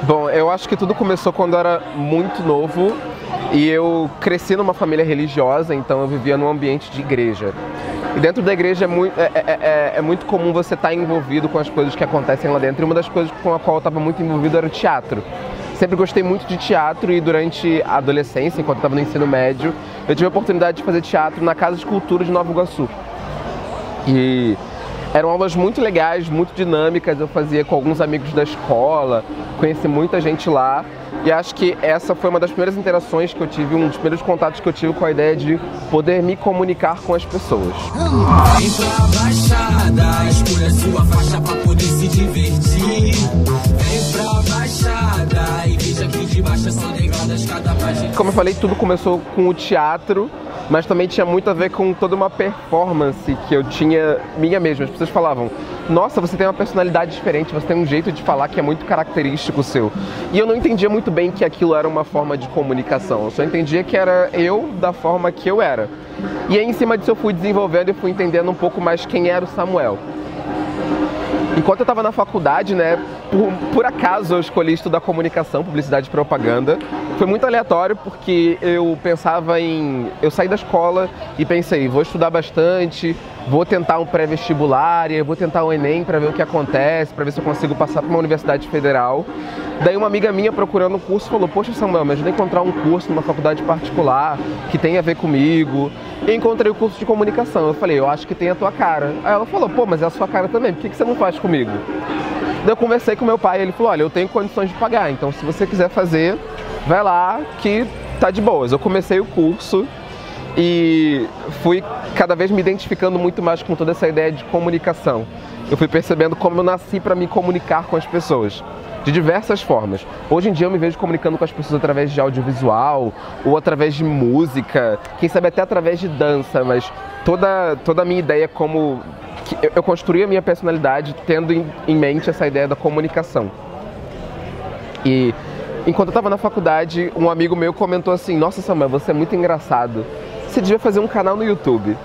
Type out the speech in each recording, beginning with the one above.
Bom, eu acho que tudo começou quando eu era muito novo e eu cresci numa família religiosa, então eu vivia num ambiente de igreja. E dentro da igreja é muito comum você estar envolvido com as coisas que acontecem lá dentro. E uma das coisas com a qual eu estava muito envolvido era o teatro. Sempre gostei muito de teatro e durante a adolescência, enquanto eu estava no ensino médio, eu tive a oportunidade de fazer teatro na Casa de Cultura de Nova Iguaçu. E eram aulas muito legais, muito dinâmicas, eu fazia com alguns amigos da escola, conheci muita gente lá. E acho que essa foi uma das primeiras interações que eu tive, um dos primeiros contatos que eu tive com a ideia de poder me comunicar com as pessoas. Vem pra Baixada, escolha sua faixa pra poder se divertir. Vem pra Baixada e veja que de baixo são degradas cada página. Como eu falei, tudo começou com o teatro, mas também tinha muito a ver com toda uma performance que eu tinha minha mesma. As pessoas falavam, nossa, você tem uma personalidade diferente, você tem um jeito de falar que é muito característico seu. E eu não entendia muito bem que aquilo era uma forma de comunicação, eu só entendia que era eu da forma que eu era. E aí, em cima disso, eu fui desenvolvendo e fui entendendo um pouco mais quem era o Samuel. Enquanto eu estava na faculdade, né, por acaso eu escolhi estudar comunicação, publicidade e propaganda. Foi muito aleatório porque eu pensava em... Eu saí da escola e pensei, vou estudar bastante, vou tentar um pré-vestibular, vou tentar um Enem para ver o que acontece, para ver se eu consigo passar para uma universidade federal. Daí uma amiga minha procurando um curso falou, poxa Samuel, me ajuda a encontrar um curso numa faculdade particular que tem a ver comigo. E encontrei o curso de comunicação. Eu falei, eu acho que tem a tua cara. Aí ela falou, pô, mas é a sua cara também, por que você não faz comigo? Daí eu conversei com meu pai e ele falou, olha, eu tenho condições de pagar, então se você quiser fazer, vai lá que tá de boas. Eu comecei o curso e fui cada vez me identificando muito mais com toda essa ideia de comunicação. Eu fui percebendo como eu nasci para me comunicar com as pessoas, de diversas formas. Hoje em dia eu me vejo comunicando com as pessoas através de audiovisual, ou através de música, quem sabe até através de dança, mas toda a minha ideia como... Eu construí a minha personalidade tendo em mente essa ideia da comunicação. E enquanto eu estava na faculdade, um amigo meu comentou assim, nossa Samuel, você é muito engraçado, você devia fazer um canal no YouTube.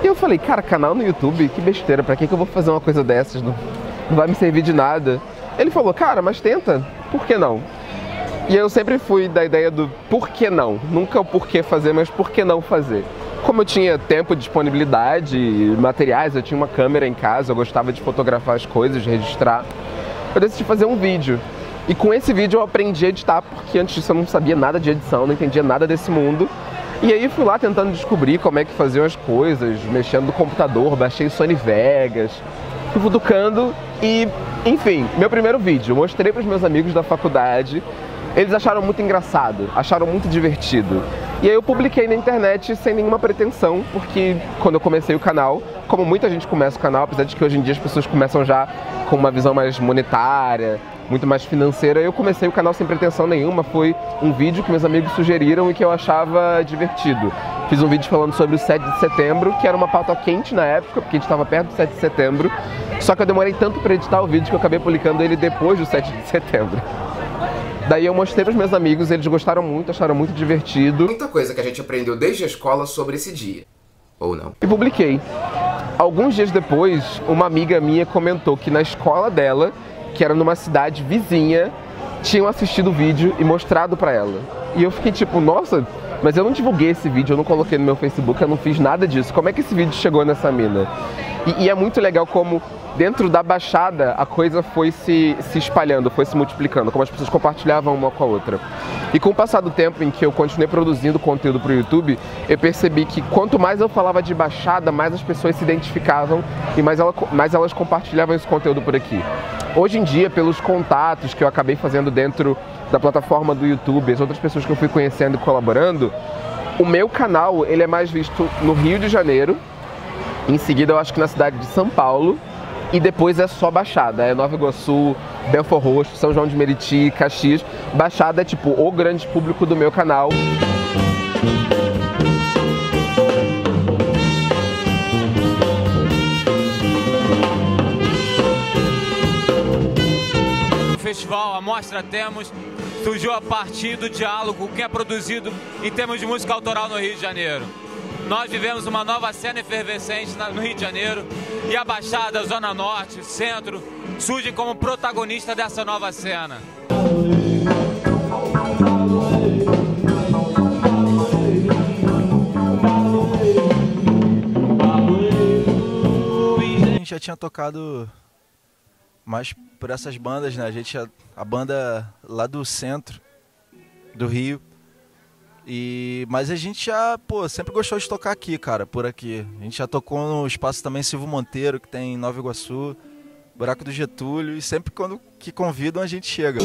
E eu falei, cara, canal no YouTube? Que besteira, pra que eu vou fazer uma coisa dessas? Não vai me servir de nada. Ele falou, cara, mas tenta, por que não? E eu sempre fui da ideia do por que não, nunca o porquê fazer, mas por que não fazer. Como eu tinha tempo, disponibilidade, materiais, eu tinha uma câmera em casa, eu gostava de fotografar as coisas, de registrar, eu decidi fazer um vídeo. E com esse vídeo eu aprendi a editar, porque antes disso eu não sabia nada de edição, não entendia nada desse mundo. E aí fui lá tentando descobrir como é que faziam as coisas, mexendo no computador, baixei o Sony Vegas, fui futucando e, enfim, meu primeiro vídeo, eu mostrei para os meus amigos da faculdade, eles acharam muito engraçado, acharam muito divertido. E aí eu publiquei na internet sem nenhuma pretensão, porque quando eu comecei o canal, como muita gente começa o canal, apesar de que hoje em dia as pessoas começam já com uma visão mais monetária, muito mais financeira, eu comecei o canal sem pretensão nenhuma, foi um vídeo que meus amigos sugeriram e que eu achava divertido. Fiz um vídeo falando sobre o 7 de setembro, que era uma pauta quente na época, porque a gente estava perto do 7 de setembro, só que eu demorei tanto para editar o vídeo que eu acabei publicando ele depois do 7 de setembro. Daí eu mostrei para os meus amigos, eles gostaram muito, acharam muito divertido. Muita coisa que a gente aprendeu desde a escola sobre esse dia. Ou não. E publiquei. Alguns dias depois, uma amiga minha comentou que na escola dela, que era numa cidade vizinha, tinham assistido o vídeo e mostrado para ela. E eu fiquei tipo, nossa, mas eu não divulguei esse vídeo, eu não coloquei no meu Facebook, eu não fiz nada disso. Como é que esse vídeo chegou nessa mina? E é muito legal como dentro da Baixada a coisa foi se espalhando, foi se multiplicando, como as pessoas compartilhavam uma com a outra. E com o passar do tempo em que eu continuei produzindo conteúdo para o YouTube, eu percebi que quanto mais eu falava de Baixada, mais as pessoas se identificavam e mais elas compartilhavam esse conteúdo por aqui. Hoje em dia, pelos contatos que eu acabei fazendo dentro da plataforma do YouTube, as outras pessoas que eu fui conhecendo e colaborando, o meu canal ele é mais visto no Rio de Janeiro, em seguida eu acho que na cidade de São Paulo, e depois é só Baixada, é Nova Iguaçu, Belford Roxo, São João de Meriti, Caxias. Baixada é tipo o grande público do meu canal. O festival, a mostra Temos, surgiu a partir do diálogo que é produzido em termos de música autoral no Rio de Janeiro. Nós vivemos uma nova cena efervescente no Rio de Janeiro e a Baixada, Zona Norte, Centro, surgem como protagonista dessa nova cena. A gente já tinha tocado mais por essas bandas, né? A banda lá do centro do Rio. Mas a gente já, sempre gostou de tocar aqui, cara, por aqui. A gente já tocou no espaço também Silvio Monteiro, que tem em Nova Iguaçu, Buraco do Getúlio, e sempre quando que convidam a gente chega.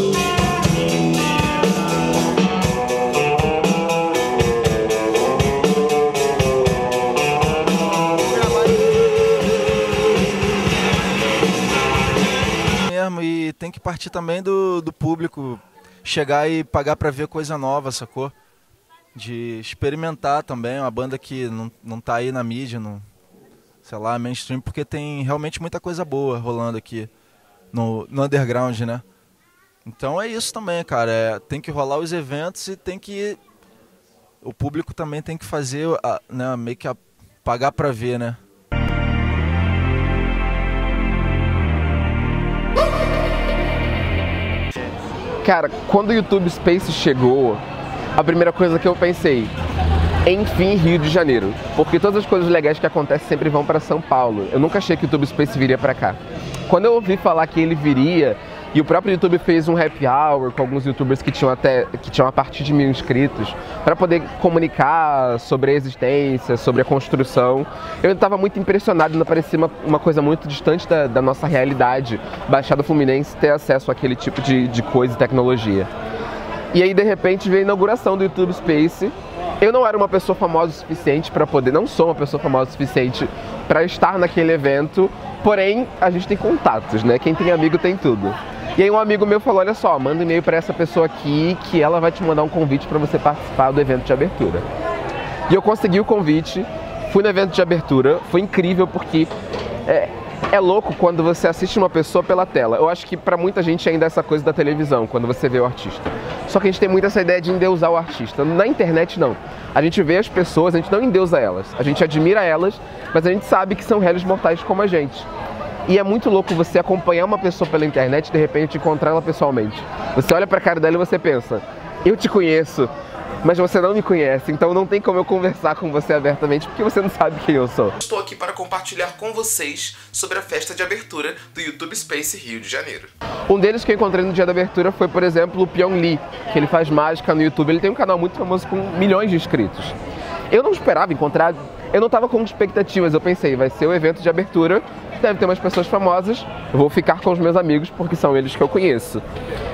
E tem que partir também do público chegar e pagar pra ver coisa nova, sacou? De experimentar também, uma banda que não tá aí na mídia, sei lá, mainstream, porque tem realmente muita coisa boa rolando aqui no underground, né? Então é isso também, cara, tem que rolar os eventos e o público também tem que fazer, né, meio que pagar pra ver, né? Cara, quando o YouTube Space chegou, a primeira coisa que eu pensei, enfim, Rio de Janeiro. Porque todas as coisas legais que acontecem sempre vão para São Paulo. Eu nunca achei que o YouTube Space viria para cá. Quando eu ouvi falar que ele viria, e o próprio YouTube fez um happy hour com alguns youtubers que tinham a partir de 1000 inscritos, para poder comunicar sobre a existência, sobre a construção, eu estava muito impressionado, ainda parecia uma coisa muito distante da nossa realidade, Baixada Fluminense ter acesso àquele tipo de coisa e tecnologia. E aí, de repente, veio a inauguração do YouTube Space. Eu não era uma pessoa famosa o suficiente para poder, não sou uma pessoa famosa o suficiente para estar naquele evento, porém, a gente tem contatos, né? Quem tem amigo tem tudo. E aí um amigo meu falou, olha só, manda um e-mail para essa pessoa aqui que ela vai te mandar um convite para você participar do evento de abertura. E eu consegui o convite, fui no evento de abertura, foi incrível porque é louco quando você assiste uma pessoa pela tela. Eu acho que pra muita gente ainda é essa coisa da televisão, quando você vê o artista. Só que a gente tem muito essa ideia de endeusar o artista. Na internet não. A gente vê as pessoas, a gente não endeusa elas. A gente admira elas, mas a gente sabe que são réis mortais como a gente. E é muito louco você acompanhar uma pessoa pela internet e de repente encontrar ela pessoalmente. Você olha pra cara dela e você pensa, eu te conheço, mas você não me conhece, então não tem como eu conversar com você abertamente, porque você não sabe quem eu sou. Estou aqui para compartilhar com vocês sobre a festa de abertura do YouTube Space Rio de Janeiro. Um deles que eu encontrei no dia da abertura foi, por exemplo, o Pyong Lee, que ele faz mágica no YouTube. Ele tem um canal muito famoso com milhões de inscritos. Eu não esperava encontrar, eu não estava com expectativas, eu pensei, vai ser o evento de abertura, deve ter umas pessoas famosas, eu vou ficar com os meus amigos porque são eles que eu conheço.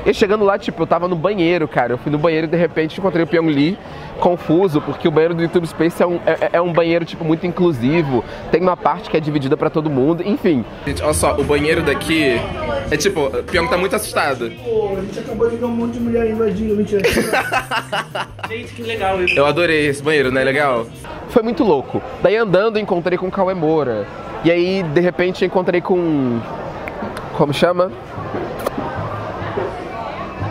E chegando lá, tipo, eu tava no banheiro, cara, eu fui no banheiro e de repente encontrei o Pyong Lee, confuso, porque o banheiro do YouTube Space é um banheiro, tipo, muito inclusivo, tem uma parte que é dividida pra todo mundo, enfim. Gente, olha só, o banheiro daqui é tipo, o Pyong tá muito assustado. Pô, a gente acabou de ver um monte de mulher invadindo, mentira. Gente, que legal isso. Eu adorei esse banheiro, né? Legal? Foi muito louco. Daí andando, encontrei com o Cauê Moura. E aí, de repente, encontrei com... como chama?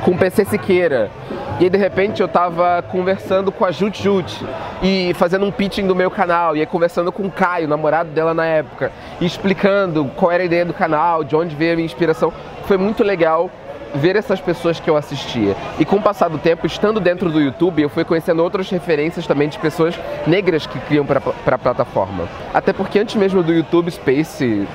Com o PC Siqueira. E aí, de repente, eu tava conversando com a Jut Jut e fazendo um pitching do meu canal. E aí, conversando com o Caio, namorado dela na época, e explicando qual era a ideia do canal, de onde veio a minha inspiração. Foi muito legal ver essas pessoas que eu assistia. E com o passar do tempo, estando dentro do YouTube, eu fui conhecendo outras referências também de pessoas negras que criam para a plataforma. Até porque antes mesmo do YouTube Space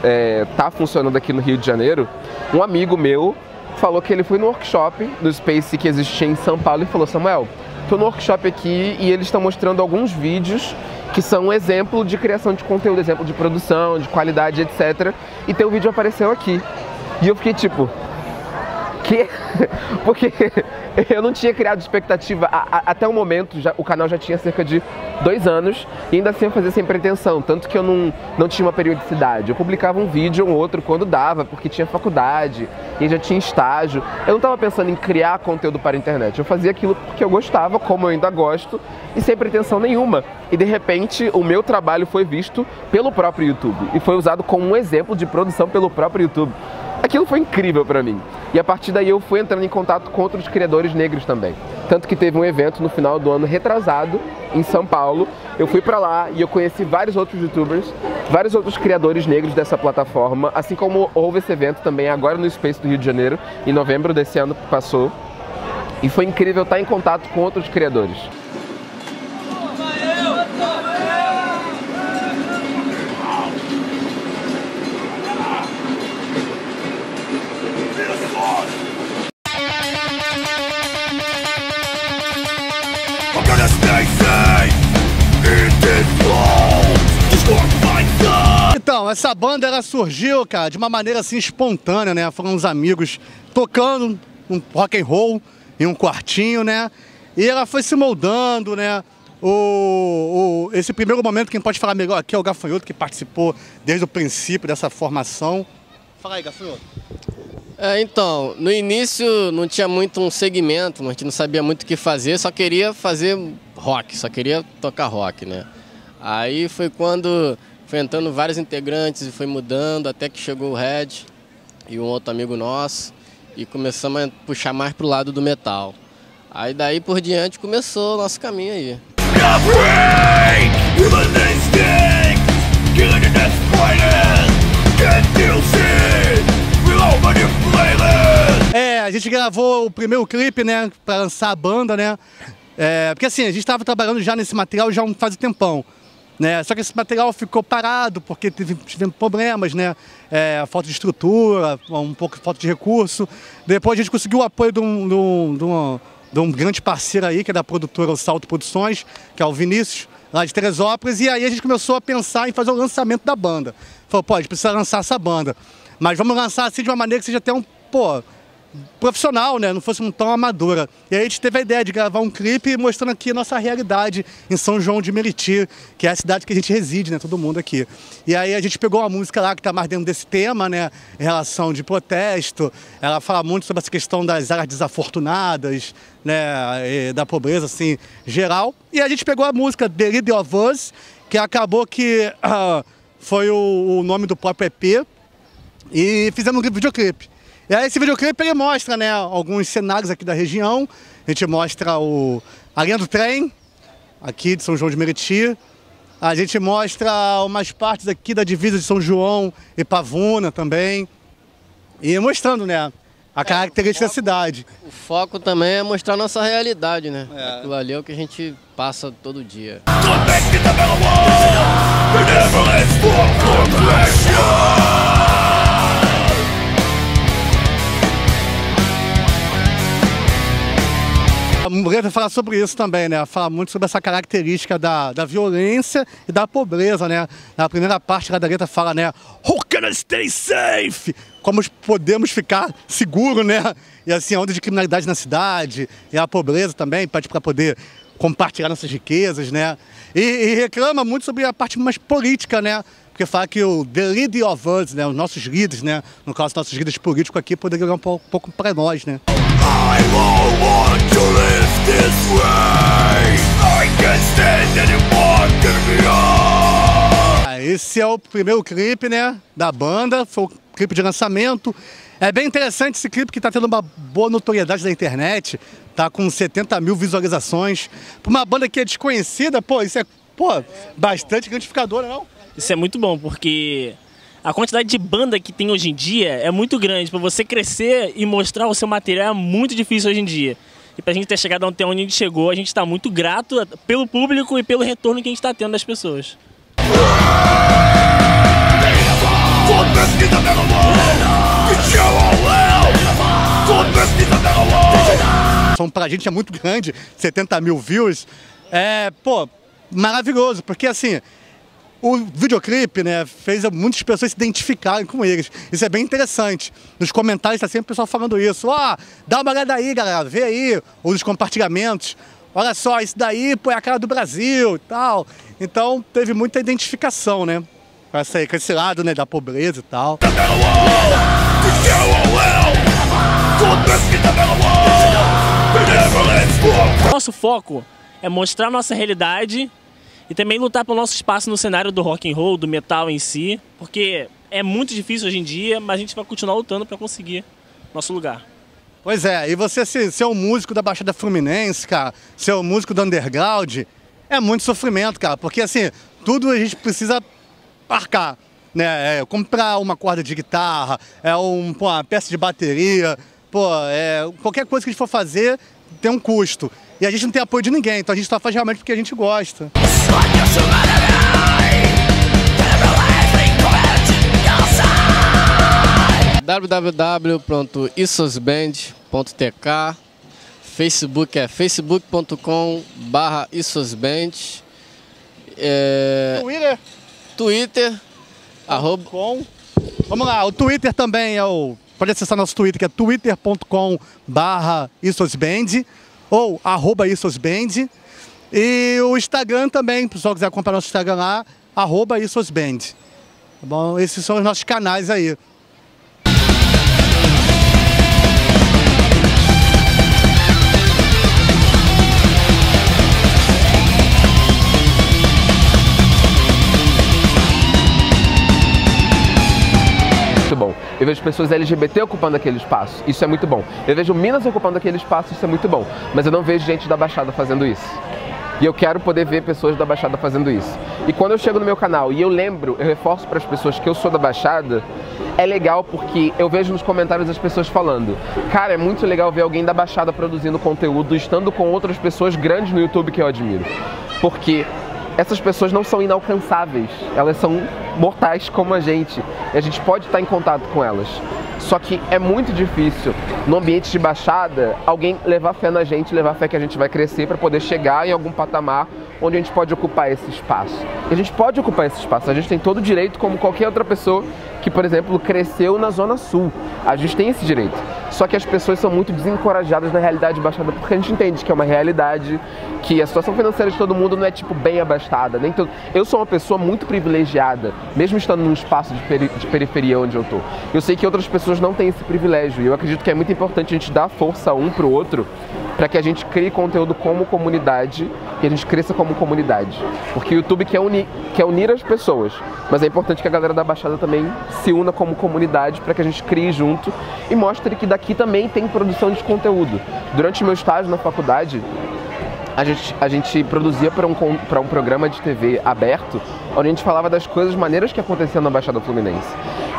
tá funcionando aqui no Rio de Janeiro, um amigo meu falou que ele foi no workshop do Space que existia em São Paulo e falou, Samuel, tô no workshop aqui e eles estão mostrando alguns vídeos que são um exemplo de criação de conteúdo, exemplo de produção, de qualidade, etc. E teu vídeo apareceu aqui. E eu fiquei tipo... Porque eu não tinha criado expectativa, até o momento o canal já tinha cerca de 2 anos e ainda assim eu fazia sem pretensão, tanto que eu não tinha uma periodicidade. Eu publicava um vídeo ou outro quando dava, porque tinha faculdade e já tinha estágio. Eu não estava pensando em criar conteúdo para a internet, eu fazia aquilo porque eu gostava, como eu ainda gosto, e sem pretensão nenhuma. E de repente o meu trabalho foi visto pelo próprio YouTube e foi usado como um exemplo de produção pelo próprio YouTube. Aquilo foi incrível pra mim. E a partir daí eu fui entrando em contato com outros criadores negros também. Tanto que teve um evento no final do ano retrasado, em São Paulo. Eu fui pra lá e eu conheci vários outros youtubers, vários outros criadores negros dessa plataforma. Assim como houve esse evento também agora no Space do Rio de Janeiro, em novembro desse ano que passou. E foi incrível estar em contato com outros criadores. Então, essa banda ela surgiu, cara, de uma maneira assim espontânea, né? Foram uns amigos tocando um rock and roll em um quartinho, né? E ela foi se moldando, né? Esse primeiro momento, quem pode falar melhor aqui é o Gafanhoto, que participou desde o princípio dessa formação. Fala aí, Gafanhoto. Então, no início não tinha muito um segmento, a gente não sabia muito o que fazer, só queria fazer rock, só queria tocar rock, né? Aí foi quando foi entrando vários integrantes e foi mudando, até que chegou o Red e um outro amigo nosso e começamos a puxar mais pro lado do metal. Aí daí por diante começou o nosso caminho aí. A gente gravou o primeiro clipe, né, pra lançar a banda, né? Porque assim, a gente estava trabalhando já nesse material já faz um tempão, né? Só que esse material ficou parado porque tivemos problemas, né? Falta de estrutura, um pouco de falta de recurso. Depois a gente conseguiu o apoio de um grande parceiro aí, que é da produtora O Salto Produções, que é o Vinícius, lá de Teresópolis, e aí a gente começou a pensar em fazer o lançamento da banda. Falou, pô, a gente precisa lançar essa banda, mas vamos lançar assim de uma maneira que seja até profissional, né? Não fosse tão amadora. E aí a gente teve a ideia de gravar um clipe mostrando aqui a nossa realidade em São João de Meriti, que é a cidade que a gente reside, né? Todo mundo aqui. E aí a gente pegou uma música lá que está mais dentro desse tema, né? Em relação de protesto. Ela fala muito sobre essa questão das áreas desafortunadas, né? E da pobreza, assim, geral. E a gente pegou a música The Leader of Us, que acabou que foi o nome do próprio EP, e fizemos um videoclipe. E aí esse videoclipe ele mostra, né, alguns cenários aqui da região. A gente mostra a linha do trem, aqui de São João de Meriti. A gente mostra umas partes aqui da divisa de São João e Pavuna também. E mostrando, né, a característica da cidade. O foco também é mostrar a nossa realidade, né? Aquilo ali é o que a gente passa todo dia. A letra fala sobre isso também, né? Fala muito sobre essa característica da violência e da pobreza, né? Na primeira parte da letra fala, né? How can I stay safe? Como podemos ficar seguros, né? E assim, a onda de criminalidade na cidade e a pobreza também, para poder compartilhar nossas riquezas, né? E reclama muito sobre a parte mais política, né? Porque fala que o The Leader of Us, né? Os nossos líderes, né? No caso, nossos líderes políticos aqui, poderiam olhar um pouco para nós, né? I won't want to live this way. I can't stand anymore, get me on. Esse é o primeiro clipe, né, da banda, foi o clipe de lançamento. É bem interessante esse clipe que está tendo uma boa notoriedade na internet, tá com 70 mil visualizações. Para uma banda que é desconhecida, pô, isso é, bastante gratificador, não? Isso é muito bom, porque a quantidade de banda que tem hoje em dia é muito grande. Para você crescer e mostrar o seu material é muito difícil hoje em dia. E para a gente ter chegado até onde a gente chegou, a gente está muito grato pelo público e pelo retorno que a gente está tendo das pessoas. Pra gente é muito grande, 70 mil views. Maravilhoso, porque assim, o videoclipe, né, fez muitas pessoas se identificarem com eles. Isso é bem interessante. Nos comentários tá sempre o pessoal falando isso. Dá uma olhada aí, galera, vê aí os compartilhamentos. Olha só, isso daí, é a cara do Brasil e tal. Então, teve muita identificação, né, com esse lado, né, da pobreza e tal. Nosso foco é mostrar nossa realidade e também lutar pelo nosso espaço no cenário do rock and roll, do metal em si, porque é muito difícil hoje em dia, mas a gente vai continuar lutando para conseguir nosso lugar. Pois é, e você ser um músico da Baixada Fluminense, cara, ser um músico do underground, é muito sofrimento, cara, porque assim, tudo a gente precisa arcar, né? Comprar uma corda de guitarra, uma peça de bateria, pô, qualquer coisa que a gente for fazer tem um custo. E a gente não tem apoio de ninguém, então a gente só faz realmente porque a gente gosta. www.issosband.tk, Facebook é facebook.com/issosband, Twitter Vamos lá, o Twitter também pode acessar nosso Twitter, que é twitter.com/issosband ou @issosband. E o Instagram também, se o pessoal quiser acompanhar nosso Instagram lá, @issosband. Tá bom? Esses são os nossos canais aí. Bom. Eu vejo pessoas LGBT ocupando aquele espaço, isso é muito bom. Eu vejo minas ocupando aquele espaço, isso é muito bom. Mas eu não vejo gente da Baixada fazendo isso. E eu quero poder ver pessoas da Baixada fazendo isso. E quando eu chego no meu canal e eu reforço para as pessoas que eu sou da Baixada, é legal porque eu vejo nos comentários as pessoas falando: cara, é muito legal ver alguém da Baixada produzindo conteúdo, estando com outras pessoas grandes no YouTube que eu admiro. Porque essas pessoas não são inalcançáveis, elas são mortais como a gente, e a gente pode estar em contato com elas. Só que é muito difícil, no ambiente de Baixada, alguém levar fé na gente, levar fé que a gente vai crescer para poder chegar em algum patamar onde a gente pode ocupar esse espaço. E a gente pode ocupar esse espaço, a gente tem todo o direito, como qualquer outra pessoa que, por exemplo, cresceu na Zona Sul. A gente tem esse direito. Só que as pessoas são muito desencorajadas na realidade de Baixada, porque a gente entende que é uma realidade, que a situação financeira de todo mundo não é tipo bem abastada. Nem todo... Eu sou uma pessoa muito privilegiada, mesmo estando num espaço de periferia onde eu tô. Eu sei que outras pessoas não têm esse privilégio, e eu acredito que é muito importante a gente dar força um pro outro, para que a gente crie conteúdo como comunidade e a gente cresça como comunidade. Porque o YouTube quer unir as pessoas, mas é importante que a galera da Baixada também se una como comunidade para que a gente crie junto e mostre que daqui também tem produção de conteúdo. Durante o meu estágio na faculdade, a gente produzia para um programa de TV aberto, onde a gente falava das coisas maneiras que aconteciam na Baixada Fluminense.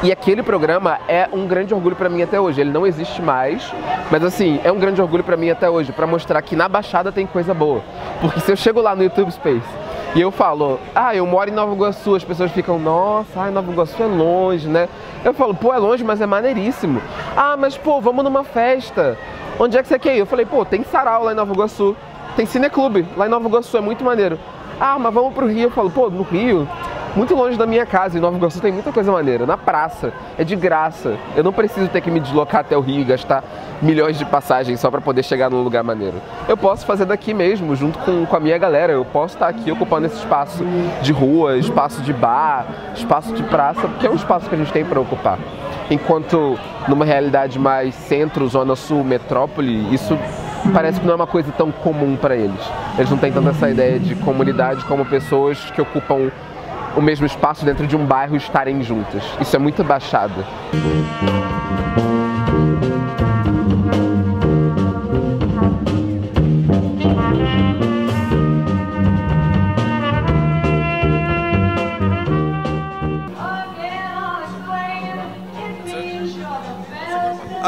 E aquele programa é um grande orgulho para mim até hoje. Ele não existe mais, mas assim, é um grande orgulho para mim até hoje, para mostrar que na Baixada tem coisa boa. Porque se eu chego lá no YouTube Space e eu falo: ah, eu moro em Nova Iguaçu, as pessoas ficam: nossa, Nova Iguaçu é longe, né? Eu falo: pô, é longe, mas é maneiríssimo. Ah, mas pô, vamos numa festa. Onde é que você quer ir? Eu falei: pô, tem sarau lá em Nova Iguaçu. Tem cineclube lá em Nova Iguaçu, é muito maneiro. Ah, mas vamos pro Rio. Eu falo: pô, no Rio, muito longe da minha casa, em Nova Iguaçu tem muita coisa maneira. Na praça, é de graça. Eu não preciso ter que me deslocar até o Rio e gastar milhões de passagens só para poder chegar num lugar maneiro. Eu posso fazer daqui mesmo, junto com a minha galera. Eu posso estar aqui ocupando esse espaço de rua, espaço de bar, espaço de praça, porque é um espaço que a gente tem para ocupar. Enquanto numa realidade mais centro, zona sul, metrópole, isso parece que não é uma coisa tão comum para eles. Eles não têm tanto essa ideia de comunidade como pessoas que ocupam o mesmo espaço dentro de um bairro estarem juntas. Isso é muito Baixada.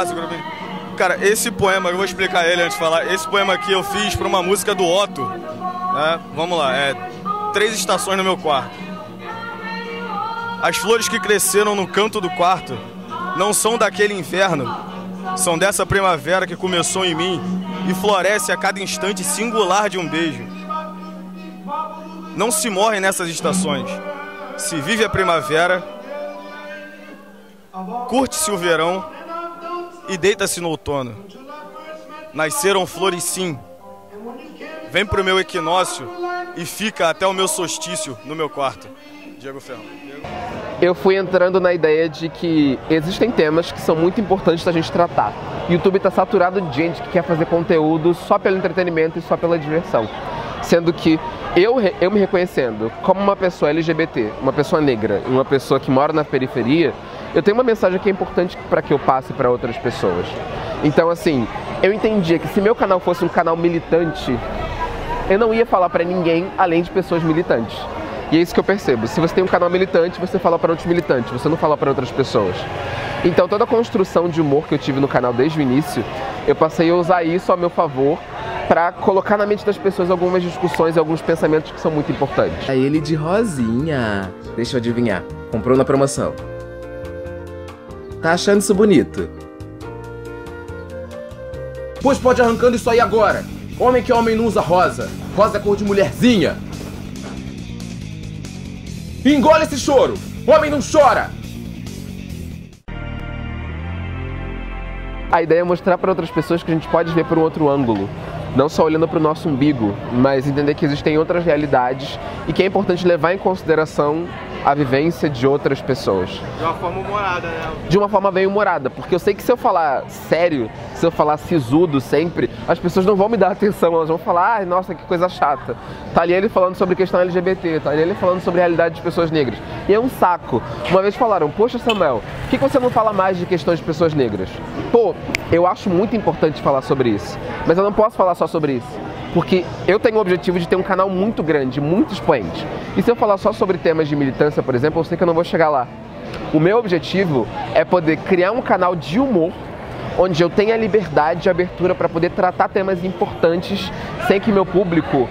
Segura bem. Cara, esse poema, eu vou explicar ele antes de falar. Esse poema aqui eu fiz para uma música do Otto, né? Vamos lá, 3 estações no meu quarto. As flores que cresceram no canto do quarto não são daquele inverno, são dessa primavera que começou em mim e floresce a cada instante singular de um beijo. Não se morre nessas estações, se vive a primavera, curte-se o verão e deita-se no outono. Nasceram flores sim, vem pro meu equinócio e fica até o meu solstício no meu quarto. Diego Ferrão. Eu fui entrando na ideia de que existem temas que são muito importantes da gente tratar. O YouTube está saturado de gente que quer fazer conteúdo só pelo entretenimento e só pela diversão. Sendo que eu me reconhecendo como uma pessoa LGBT, uma pessoa negra, uma pessoa que mora na periferia, eu tenho uma mensagem que é importante para que eu passe para outras pessoas. Então, assim, eu entendia que se meu canal fosse um canal militante, eu não ia falar para ninguém além de pessoas militantes. E é isso que eu percebo. Se você tem um canal militante, você fala para outros militantes, você não fala para outras pessoas. Então toda a construção de humor que eu tive no canal desde o início, eu passei a usar isso a meu favor para colocar na mente das pessoas algumas discussões e alguns pensamentos que são muito importantes. É ele de rosinha. Deixa eu adivinhar. Comprou na promoção. Tá achando isso bonito? Pois pode arrancando isso aí agora. Homem que homem não usa rosa. Rosa é cor de mulherzinha. Engole esse choro. Homem não chora. A ideia é mostrar para outras pessoas que a gente pode ver por um outro ângulo. Não só olhando para o nosso umbigo, mas entender que existem outras realidades e que é importante levar em consideração a vivência de outras pessoas. De uma forma humorada, né? De uma forma bem humorada, porque eu sei que se eu falar sério, se eu falar sisudo sempre, as pessoas não vão me dar atenção, elas vão falar, ai, nossa, que coisa chata. Tá ali ele falando sobre questão LGBT, tá ali ele falando sobre a realidade de pessoas negras. E é um saco. Uma vez falaram, poxa Samuel, por que você não fala mais de questões de pessoas negras? Pô, eu acho muito importante falar sobre isso, mas eu não posso falar só sobre isso. Porque eu tenho o objetivo de ter um canal muito grande, muito expoente. E se eu falar só sobre temas de militância, por exemplo, eu sei que eu não vou chegar lá. O meu objetivo é poder criar um canal de humor onde eu tenha liberdade de abertura para poder tratar temas importantes sem que meu público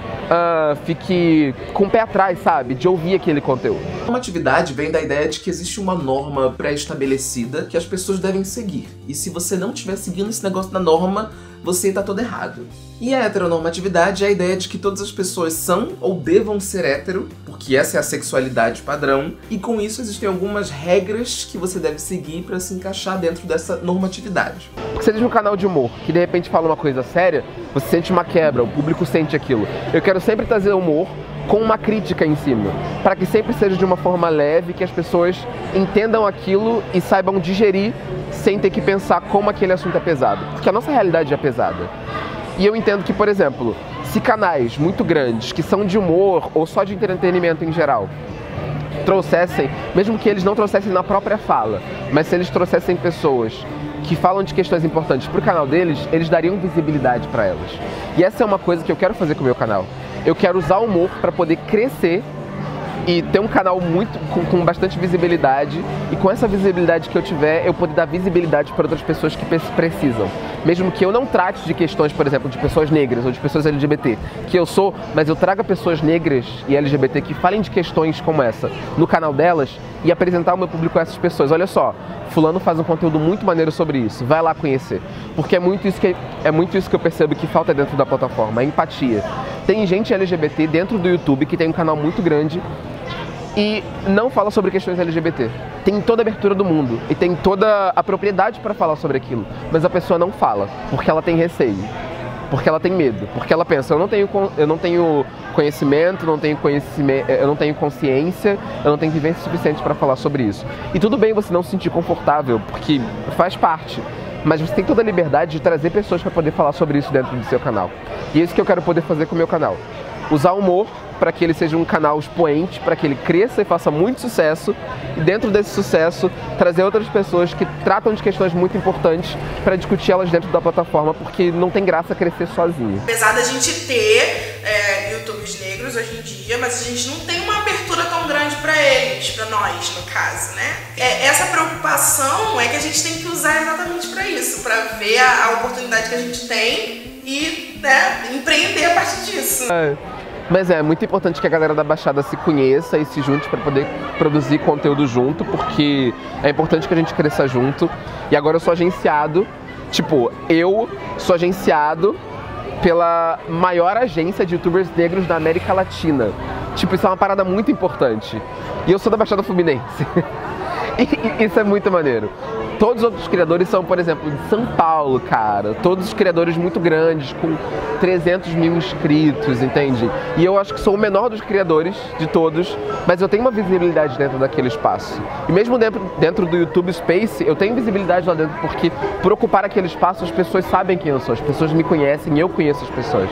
fique com o pé atrás, sabe? De ouvir aquele conteúdo. A normatividade vem da ideia de que existe uma norma pré-estabelecida que as pessoas devem seguir. E se você não estiver seguindo esse negócio da norma, você tá todo errado. E a heteronormatividade é a ideia de que todas as pessoas são ou devam ser hétero, porque essa é a sexualidade padrão, e com isso existem algumas regras que você deve seguir para se encaixar dentro dessa normatividade. Porque se existe um canal de humor que de repente fala uma coisa séria, você sente uma quebra, o público sente aquilo. Eu quero sempre trazer humor com uma crítica em cima, para que sempre seja de uma forma leve, que as pessoas entendam aquilo e saibam digerir sem ter que pensar como aquele assunto é pesado, porque a nossa realidade é pesada. E eu entendo que, por exemplo, se canais muito grandes, que são de humor ou só de entretenimento em geral, trouxessem, mesmo que eles não trouxessem na própria fala, mas se eles trouxessem pessoas que falam de questões importantes para o canal deles, eles dariam visibilidade para elas. E essa é uma coisa que eu quero fazer com o meu canal. Eu quero usar o humor para poder crescer e ter um canal com bastante visibilidade, e com essa visibilidade que eu tiver, eu poder dar visibilidade para outras pessoas que precisam. Mesmo que eu não trate de questões, por exemplo, de pessoas negras ou de pessoas LGBT, que eu sou, mas eu traga pessoas negras e LGBT que falem de questões como essa no canal delas e apresentar ao meu público essas pessoas. Olha só, fulano faz um conteúdo muito maneiro sobre isso, vai lá conhecer. Porque é muito isso que eu percebo que falta dentro da plataforma, a empatia. Tem gente LGBT dentro do YouTube que tem um canal muito grande e não fala sobre questões LGBT. Tem toda a abertura do mundo e tem toda a propriedade para falar sobre aquilo, mas a pessoa não fala, porque ela tem receio, porque ela tem medo, porque ela pensa, eu não tenho conhecimento, eu não tenho consciência, eu não tenho vivência suficiente para falar sobre isso. E tudo bem você não se sentir confortável, porque faz parte, mas você tem toda a liberdade de trazer pessoas para poder falar sobre isso dentro do seu canal. E é isso que eu quero poder fazer com o meu canal. Usar humor para que ele seja um canal expoente, para que ele cresça e faça muito sucesso, e dentro desse sucesso trazer outras pessoas que tratam de questões muito importantes para discutir elas dentro da plataforma, porque não tem graça crescer sozinho. Apesar da gente ter YouTubers negros hoje em dia, mas a gente não tem uma abertura tão grande para eles, para nós no caso, né? Essa preocupação é que a gente tem que usar exatamente para isso, para ver a oportunidade que a gente tem e, né, empreender a partir disso. Mas é muito importante que a galera da Baixada se conheça e se junte para poder produzir conteúdo junto, porque é importante que a gente cresça junto. E agora eu sou agenciado, eu sou agenciado pela maior agência de youtubers negros da América Latina. Isso é uma parada muito importante. E eu sou da Baixada Fluminense. E isso é muito maneiro. Todos os outros criadores são, por exemplo, de São Paulo, cara. Todos os criadores muito grandes, com 300 mil inscritos, entende? E eu acho que sou o menor dos criadores, de todos, mas eu tenho uma visibilidade dentro daquele espaço. E mesmo dentro do YouTube Space, eu tenho visibilidade lá dentro, porque por ocupar aquele espaço, as pessoas sabem quem eu sou, as pessoas me conhecem e eu conheço as pessoas.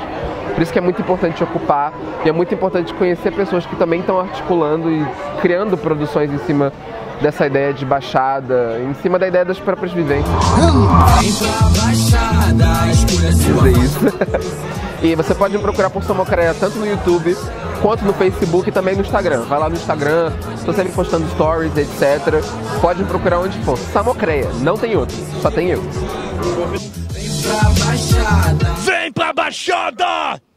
Por isso que é muito importante ocupar, e é muito importante conhecer pessoas que também estão articulando e criando produções em cima dessa ideia de Baixada, em cima da ideia das próprias vivências. Vem pra Baixada, escolha sua. Isso. E você pode me procurar por Samocreia tanto no YouTube quanto no Facebook e também no Instagram. Vai lá no Instagram, estou sempre postando stories, etc. Pode me procurar onde for. Samocreia, não tem outro, só tem eu. Vem pra Baixada! Vem pra Baixada!